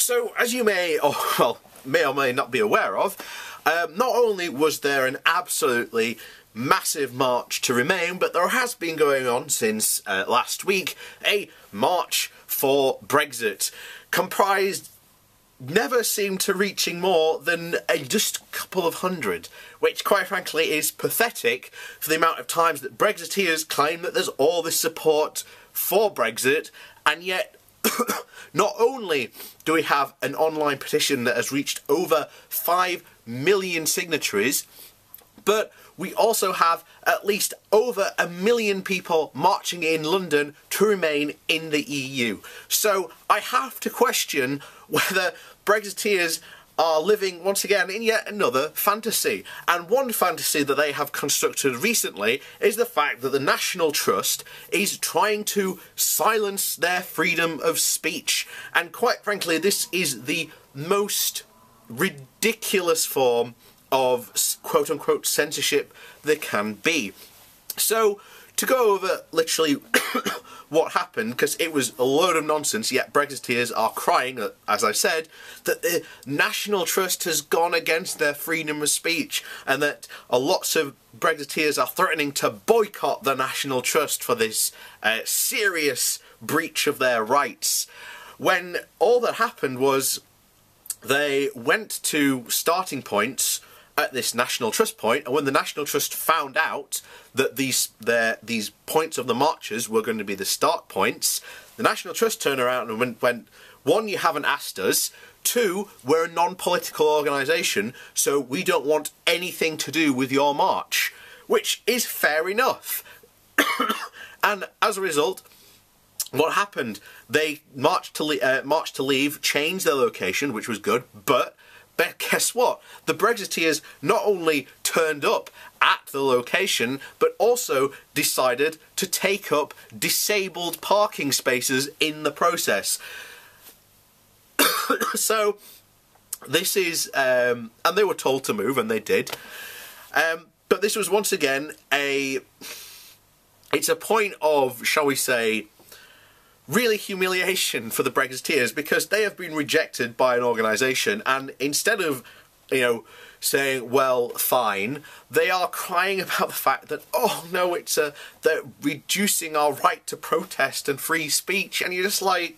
So, as you may or may not be aware of, not only was there an absolutely massive march to Remain, but there has been going on since last week a march for Brexit, comprised never seemed to reaching more than just a couple of hundred, which quite frankly is pathetic for the amount of times that Brexiteers claim that there's all this support for Brexit, and yet not only do we have an online petition that has reached over 5 million signatories, but we also have at least over 1 million people marching in London to remain in the EU. So I have to question whether Brexiteers are living once again in yet another fantasy. And one fantasy that they have constructed recently is the fact that the National Trust is trying to silence their freedom of speech. And quite frankly, this is the most ridiculous form of quote-unquote censorship there can be. So, to go over literally what happened, because it was a load of nonsense, yet Brexiteers are crying, as I said, that the National Trust has gone against their freedom of speech, and that lots of Brexiteers are threatening to boycott the National Trust for this serious breach of their rights. When all that happened was they went to starting points at this National Trust point, and when the National Trust found out that these points of the marches were going to be the start points, the National Trust turned around and went, one, you haven't asked us, two, we're a non-political organisation, so we don't want anything to do with your march, which is fair enough. And as a result, what happened? They marched to leave, changed their location, which was good, but guess what? The Brexiteers not only turned up at the location, but also decided to take up disabled parking spaces in the process. So, this is, and they were told to move, and they did. But this was once again it's a point of, shall we say, really humiliation for the Brexiteers, because they have been rejected by an organisation, and instead of, saying, well, fine, they are crying about the fact that, oh no, they're reducing our right to protest and free speech, and you're just like,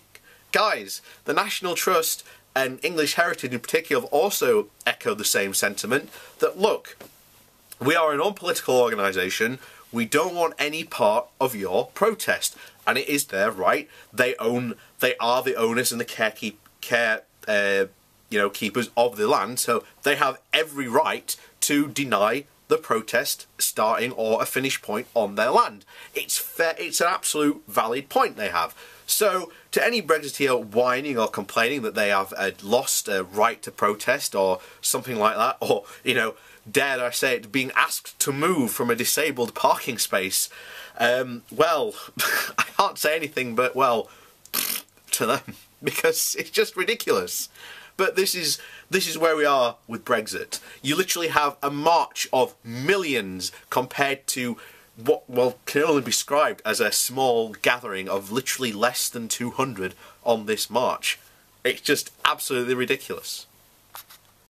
guys, the National Trust and English Heritage in particular have also echoed the same sentiment, that look, we are a non-political organisation, we don't want any part of your protest, and it is their right. They are the owners and the keepers of the land, so they have every right to deny the protest starting or a finish point on their land. It's fair. It's an absolute valid point they have. So, to any Brexiteer whining or complaining that they have lost a right to protest or something like that, or dare I say it, being asked to move from a disabled parking space, well, I can't say anything but, well, to them, because it's just ridiculous. But this is where we are with Brexit. You literally have a march of millions compared to what, well, can only be described as a small gathering of literally less than 200 on this march. It's just absolutely ridiculous.